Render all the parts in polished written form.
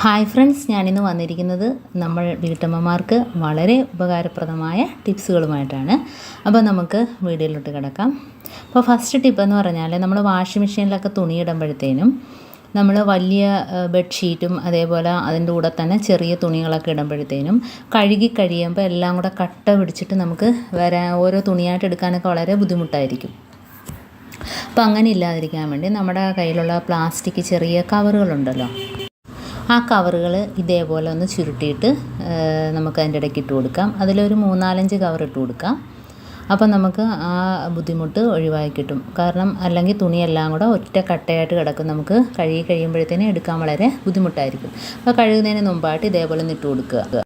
Hi friends, ഞാനിന്ന് വന്നിരിക്കുന്നത് നമ്മൾ വീട്ടമ്മമാർക്ക് വളരെ ഉപകാരപ്രദമായ ടിപ്സുകളുമായിട്ടാണ്. അപ്പോൾ നമുക്ക് വീഡിയോയിലോട്ട് കിടക്കാം. അപ്പോൾ ഫസ്റ്റ് ടിപ്പെന്ന് പറഞ്ഞാൽ നമ്മൾ വാഷിംഗ് മെഷീനിലൊക്കെ തുണി ഇടുമ്പോഴത്തേനും നമ്മൾ വലിയ ബെഡ്ഷീറ്റും അതേപോലെ അതിൻ്റെ കൂടെ തന്നെ ചെറിയ തുണികളൊക്കെ ഇടുമ്പോഴത്തേനും കഴുകി കഴിയുമ്പോൾ എല്ലാം കൂടെ കട്ട പിടിച്ചിട്ട് നമുക്ക് ഓരോ തുണിയായിട്ട് എടുക്കാനൊക്കെ വളരെ ബുദ്ധിമുട്ടായിരിക്കും. അപ്പോൾ അങ്ങനെ ഇല്ലാതിരിക്കാൻ വേണ്ടി നമ്മുടെ കയ്യിലുള്ള പ്ലാസ്റ്റിക് ചെറിയ കവറുകളുണ്ടല്ലോ, ആ കവറുകൾ ഇതേപോലെ ഒന്ന് ചുരുട്ടിയിട്ട് നമുക്ക് അതിൻ്റെ ഇടയ്ക്ക് ഇട്ട് കൊടുക്കാം. അതിലൊരു 3-4 കവർ ഇട്ട് കൊടുക്കാം. അപ്പം നമുക്ക് ആ ബുദ്ധിമുട്ട് ഒഴിവാക്കി കിട്ടും. കാരണം അല്ലെങ്കിൽ തുണിയെല്ലാം കൂടെ ഒറ്റ കട്ടയായിട്ട് കിടക്കും, നമുക്ക് കഴുകി കഴിയുമ്പോഴത്തേനും എടുക്കാൻ വളരെ ബുദ്ധിമുട്ടായിരിക്കും. അപ്പോൾ കഴുകുന്നതിന് മുമ്പായിട്ട് ഇതേപോലെ ഒന്ന് ഇട്ട് കൊടുക്കുക.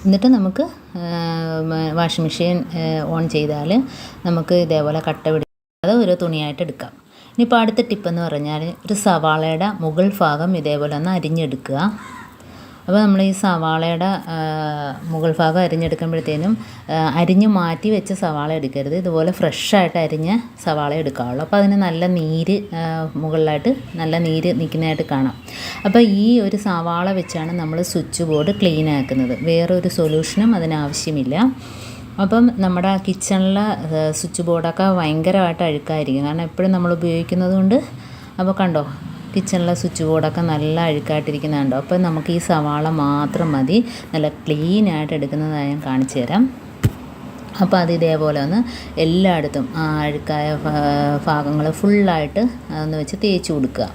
എന്നിട്ട് നമുക്ക് വാഷിംഗ് മെഷീൻ ഓൺ ചെയ്താൽ നമുക്ക് ഇതേപോലെ കട്ട പിടിക്കാതെ ഓരോ തുണിയായിട്ട് എടുക്കാം. ഇനിയിപ്പോൾ അടുത്ത ടിപ്പെന്ന് പറഞ്ഞാൽ ഒരു സവാളയുടെ മുകൾ ഭാഗം ഇതേപോലെ ഒന്ന് അരിഞ്ഞെടുക്കുക. അപ്പോൾ നമ്മൾ ഈ സവാളയുടെ മുകൾ ഭാഗം അരിഞ്ഞെടുക്കുമ്പോഴത്തേനും അരിഞ്ഞ് മാറ്റി വെച്ച സവാള എടുക്കരുത്, ഇതുപോലെ ഫ്രഷായിട്ട് അരിഞ്ഞ സവാള എടുക്കാവുള്ളൂ. അപ്പോൾ അതിന് നല്ല നീര് മുകളിലായിട്ട് നല്ല നീര് നിൽക്കുന്നതായിട്ട് കാണാം. അപ്പോൾ ഈ ഒരു സവാള വെച്ചാണ് നമ്മൾ സ്വിച്ച് ബോർഡ് ക്ലീൻ ആക്കുന്നത്, വേറൊരു സൊല്യൂഷനും അതിനാവശ്യമില്ല. അപ്പം നമ്മുടെ കിച്ചണിലെ സ്വിച്ച് ബോർഡൊക്കെ ഭയങ്കരമായിട്ട് അഴുക്കായിരിക്കും, കാരണം എപ്പോഴും നമ്മൾ ഉപയോഗിക്കുന്നത് കൊണ്ട്. അപ്പോൾ കണ്ടോ, കിച്ചണിലെ സ്വിച്ച് ബോർഡൊക്കെ നല്ല അഴുക്കായിട്ടിരിക്കുന്നുണ്ടോ. അപ്പോൾ നമുക്ക് ഈ സവാള മാത്രം മതി നല്ല ക്ലീനായിട്ട് എടുക്കുന്നതായി ഞാൻ കാണിച്ചു തരാം. അപ്പോൾ അത് ഇതേപോലെ ഒന്ന് എല്ലായിടത്തും ആ അഴുക്കായ ഭാഗങ്ങൾ ഫുള്ളായിട്ട് ഒന്ന് വെച്ച് തേച്ച് കൊടുക്കുക.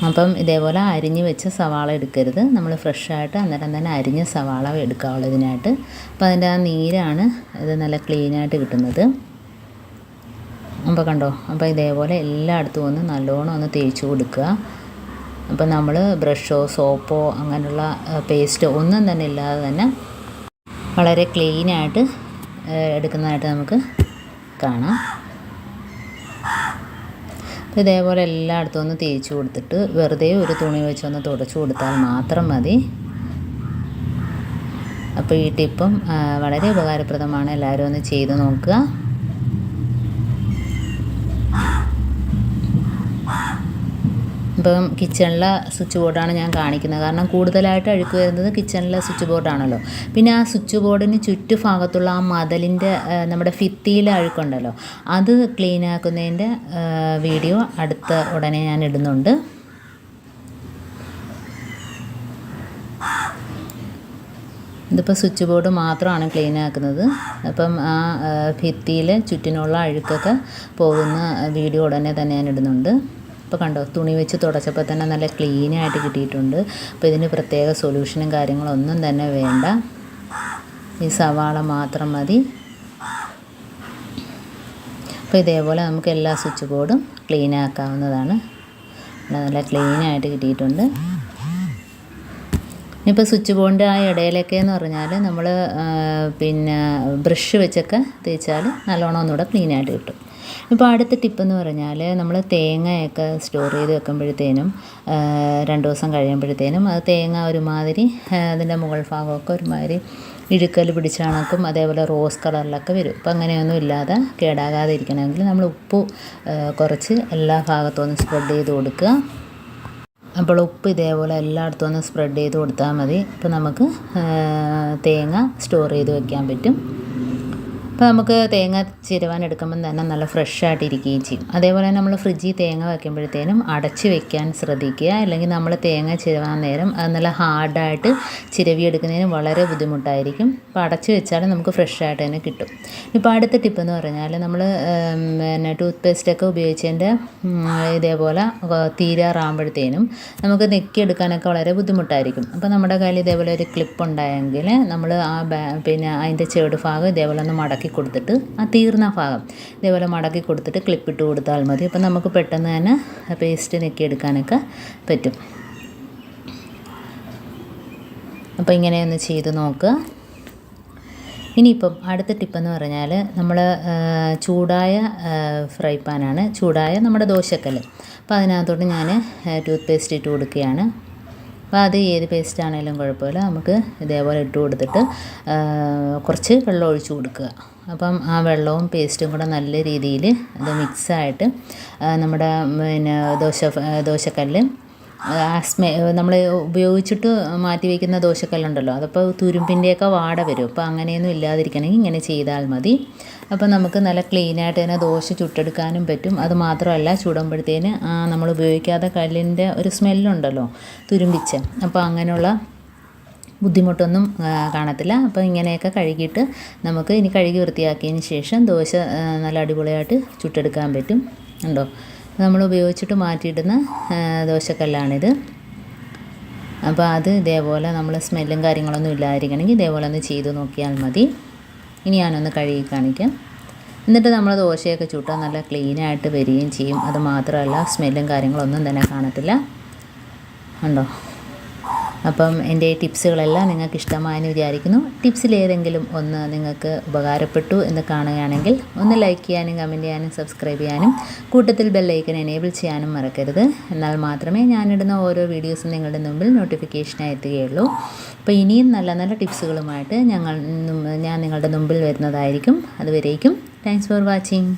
അപ്പം ഇതേപോലെ അരിഞ്ഞ് വെച്ച സവാള എടുക്കരുത്, നമ്മൾ ഫ്രഷായിട്ട് അന്നേരം തന്നെ അരിഞ്ഞ സവാള എടുക്കാവുള്ളൂ ഇതിനായിട്ട്. അപ്പോൾ അതിൻ്റെ ആ നീരാണ് ഇത് നല്ല ക്ലീനായിട്ട് കിട്ടുന്നത്. അപ്പോൾ കണ്ടോ, അപ്പോൾ ഇതേപോലെ എല്ലായിടത്തും ഒന്ന് നല്ലോണം ഒന്ന് തേച്ച് കൊടുക്കുക. അപ്പോൾ നമ്മൾ ബ്രഷോ സോപ്പോ അങ്ങനെയുള്ള പേസ്റ്റോ ഒന്നും തന്നെ ഇല്ലാതെ തന്നെ വളരെ ക്ലീനായിട്ട് എടുക്കുന്നതായിട്ട് നമുക്ക് കാണാം. ഇതേപോലെ എല്ലായിടത്തും ഒന്ന് തേച്ച് കൊടുത്തിട്ട് വെറുതെ ഒരു തുണി വെച്ചൊന്ന് തുടച്ചു കൊടുത്താൽ മാത്രം മതി. അപ്പോൾ ഈ ടിപ്പും വളരെ ഉപകാരപ്രദമാണ്, എല്ലാവരും ഒന്ന് ചെയ്ത് നോക്കുക. ഇപ്പം കിച്ചണിലെ സ്വിച്ച് ബോർഡാണ് ഞാൻ കാണിക്കുന്നത്, കാരണം കൂടുതലായിട്ട് അഴുക്ക് വരുന്നത് കിച്ചണിലെ സ്വിച്ച് ബോർഡാണല്ലോ. പിന്നെ ആ സ്വിച്ച് ബോർഡിന് ചുറ്റുഭാഗത്തുള്ള ആ മതിലിൻ്റെ നമ്മുടെ ഭിത്തിയിലെ അഴുക്കുണ്ടല്ലോ, അത് ക്ലീൻ ആക്കുന്നതിൻ്റെ വീഡിയോ അടുത്ത ഉടനെ ഞാൻ ഇടുന്നുണ്ട്. ഇതിപ്പോൾ സ്വിച്ച് ബോർഡ് മാത്രമാണ് ക്ലീൻ ആക്കുന്നത്. അപ്പം ആ ഭിത്തിയിൽ ചുറ്റിനുള്ള അഴുക്കൊക്കെ പോകുന്ന വീഡിയോ ഉടനെ തന്നെ ഞാൻ ഇടുന്നുണ്ട്. ഇപ്പോൾ കണ്ടോ, തുണി വെച്ച് തുടച്ചപ്പോൾ തന്നെ നല്ല ക്ലീനായിട്ട് കിട്ടിയിട്ടുണ്ട്. അപ്പോൾ ഇതിന് പ്രത്യേക സൊല്യൂഷനും കാര്യങ്ങളൊന്നും തന്നെ വേണ്ട, ഈ സവാള മാത്രം മതി. അപ്പോൾ ഇതേപോലെ നമുക്ക് എല്ലാ സ്വിച്ച് ബോർഡും ക്ലീൻ ആക്കാവുന്നതാണ്. നല്ല ക്ലീനായിട്ട് കിട്ടിയിട്ടുണ്ട്. ഇപ്പോൾ സ്വിച്ച് ബോർഡിൻ്റെ ആ ഇടയിലൊക്കെ എന്ന് പറഞ്ഞാൽ നമ്മൾ പിന്നെ ബ്രഷ് വെച്ചൊക്കെ തേച്ചാൽ നല്ലോണം ഒന്നുകൂടെ ക്ലീനായിട്ട് കിട്ടും. ഇപ്പോൾ അടുത്ത ടിപ്പെന്ന് പറഞ്ഞാൽ നമ്മൾ തേങ്ങയൊക്കെ സ്റ്റോർ ചെയ്ത് വെക്കുമ്പോഴത്തേനും 2 ദിവസം കഴിയുമ്പോഴത്തേനും അത് തേങ്ങ ഒരുമാതിരി അതിൻ്റെ മുകൾ ഭാഗമൊക്കെ ഒരുമാതിരി ഇഴുക്കൽ പിടിച്ച കണക്കും അതേപോലെ റോസ് കളറിലൊക്കെ വരും. അപ്പോൾ അങ്ങനെയൊന്നും ഇല്ലാതെ കേടാകാതെ ഇരിക്കണമെങ്കിൽ നമ്മൾ ഉപ്പ് കുറച്ച് എല്ലാ ഭാഗത്തും ഒന്ന് സ്പ്രെഡ് ചെയ്ത് കൊടുക്കുക. അപ്പോൾ ഉപ്പ് ഇതേപോലെ എല്ലായിടത്തും ഒന്ന് സ്പ്രെഡ് ചെയ്ത് കൊടുത്താൽ മതി. ഇപ്പോൾ നമുക്ക് തേങ്ങ സ്റ്റോർ ചെയ്ത് വെക്കാൻ പറ്റും. അപ്പോൾ നമുക്ക് തേങ്ങ ചിരവാൻ എടുക്കുമ്പം തന്നെ നല്ല ഫ്രഷായിട്ട് ഇരിക്കുകയും ചെയ്യും. അതേപോലെ നമ്മൾ ഫ്രിഡ്ജിൽ തേങ്ങ വയ്ക്കുമ്പോഴത്തേനും അടച്ച് വെക്കാൻ ശ്രദ്ധിക്കുക, അല്ലെങ്കിൽ നമ്മൾ തേങ്ങ ചിരവാൻ നേരം അത് നല്ല ഹാർഡായിട്ട് ചിരവിയെടുക്കുന്നതിന് വളരെ ബുദ്ധിമുട്ടായിരിക്കും. അപ്പോൾ അടച്ച് വെച്ചാൽ നമുക്ക് ഫ്രഷായിട്ട് തന്നെ കിട്ടും. ഇപ്പോൾ അടുത്ത ടിപ്പെന്ന് പറഞ്ഞാൽ നമ്മൾ പിന്നെ ടൂത്ത് പേസ്റ്റൊക്കെ ഉപയോഗിച്ചതിൻ്റെ ഇതേപോലെ തീരാറാകുമ്പോഴത്തേനും നമുക്ക് നെക്കിയെടുക്കാനൊക്കെ വളരെ ബുദ്ധിമുട്ടായിരിക്കും. അപ്പോൾ നമ്മുടെ കയ്യിൽ ഇതേപോലെ ഒരു ക്ലിപ്പ് ഉണ്ടായെങ്കിൽ നമ്മൾ ആ പിന്നെ അതിൻ്റെ ചെവിട് ഭാഗം ഇതേപോലെ ഒന്ന് മടക്കി കൊടുത്തിട്ട് ആ തീർന്ന ഭാഗം ഇതേപോലെ മടക്കി കൊടുത്തിട്ട് ക്ലിപ്പിട്ട് കൊടുത്താൽ മതി. അപ്പം നമുക്ക് പെട്ടെന്ന് തന്നെ പേസ്റ്റ് നെക്കിയെടുക്കാനൊക്കെ പറ്റും. അപ്പോൾ ഇങ്ങനെയൊന്ന് ചെയ്ത് നോക്കുക. ഇനിയിപ്പം അടുത്ത ടിപ്പെന്ന് പറഞ്ഞാൽ നമ്മൾ ചൂടായ ഫ്രൈ പാനാണ്, ചൂടായ നമ്മുടെ ദോശക്കല്ല്. അപ്പോൾ അതിനകത്തോട്ട് ഞാൻ ടൂത്ത് പേസ്റ്റ് ഇട്ട് കൊടുക്കുകയാണ്. അപ്പോൾ അത് ഏത് പേസ്റ്റ് ആണെങ്കിലും കുഴപ്പമില്ല, നമുക്ക് ഇതേപോലെ ഇട്ട് കൊടുത്തിട്ട് കുറച്ച് വെള്ളം ഒഴിച്ച് കൊടുക്കുക. അപ്പം ആ വെള്ളവും പേസ്റ്റും കൂടെ നല്ല രീതിയിൽ അത് മിക്സായിട്ട് നമ്മുടെ പിന്നെ ദോശക്കല്ല് നമ്മൾ ഉപയോഗിച്ചിട്ട് മാറ്റി വയ്ക്കുന്ന ദോശക്കല്ലുണ്ടല്ലോ, അതപ്പോൾ തുരുമ്പിൻ്റെയൊക്കെ വാട വരും. അപ്പോൾ അങ്ങനെയൊന്നും ഇല്ലാതിരിക്കണമെങ്കിൽ ഇങ്ങനെ ചെയ്താൽ മതി. അപ്പോൾ നമുക്ക് നല്ല ക്ലീനായിട്ട് തന്നെ ദോശ ചുട്ടെടുക്കാനും പറ്റും. അത് മാത്രമല്ല, ചുടുമ്പോഴത്തേന് നമ്മൾ ഉപയോഗിക്കാത്ത കല്ലിൻ്റെ ഒരു സ്മെല്ലുണ്ടല്ലോ, തുരുമ്പിച്ച്, അപ്പോൾ അങ്ങനെയുള്ള ബുദ്ധിമുട്ടൊന്നും കാണത്തില്ല. അപ്പോൾ ഇങ്ങനെയൊക്കെ കഴുകിയിട്ട് നമുക്ക് ഇനി കഴുകി വൃത്തിയാക്കിയതിന് ശേഷം ദോശ നല്ല അടിപൊളിയായിട്ട് ചുട്ടെടുക്കാൻ പറ്റും. ഉണ്ടോ, നമ്മൾ ഉപയോഗിച്ചിട്ട് മാറ്റിയിടുന്ന ദോശക്കല്ലാണിത്. അപ്പോൾ അത് ഇതേപോലെ നമ്മൾ സ്മെല്ലും കാര്യങ്ങളൊന്നും ഇല്ലാതിരിക്കണമെങ്കിൽ ഇതേപോലെ ഒന്ന് ചെയ്ത് നോക്കിയാൽ മതി. ഇനി ഞാനൊന്ന് കഴുകി കാണിക്കാം. എന്നിട്ട് നമ്മൾ ദോശയൊക്കെ ചുട്ടാൽ നല്ല ക്ലീനായിട്ട് വരികയും ചെയ്യും. അത് മാത്രമല്ല, സ്മെല്ലും കാര്യങ്ങളൊന്നും തന്നെ കാണത്തില്ല. ഉണ്ടോ, അപ്പം എൻ്റെ ടിപ്സുകളെല്ലാം നിങ്ങൾക്ക് ഇഷ്ടമായെന്ന് വിചാരിക്കുന്നു. ടിപ്സിലേതെങ്കിലും ഒന്ന് നിങ്ങൾക്ക് ഉപകാരപ്പെട്ടു എന്ന് കാണുകയാണെങ്കിൽ ഒന്ന് ലൈക്ക് ചെയ്യാനും കമൻറ്റ് ചെയ്യാനും സബ്സ്ക്രൈബ് ചെയ്യാനും കൂട്ടത്തിൽ ബെല്ലൈക്കൻ എനേബിൾ ചെയ്യാനും മറക്കരുത്. എന്നാൽ മാത്രമേ ഞാനിടുന്ന ഓരോ വീഡിയോസും നിങ്ങളുടെ മുമ്പിൽ നോട്ടിഫിക്കേഷനായി എത്തുകയുള്ളൂ. അപ്പോൾ ഇനിയും നല്ല നല്ല ടിപ്സുകളുമായിട്ട് ഞാൻ നിങ്ങളുടെ മുമ്പിൽ വരുന്നതായിരിക്കും. അതുവരേക്കും താങ്ക്സ് ഫോർ വാച്ചിങ്.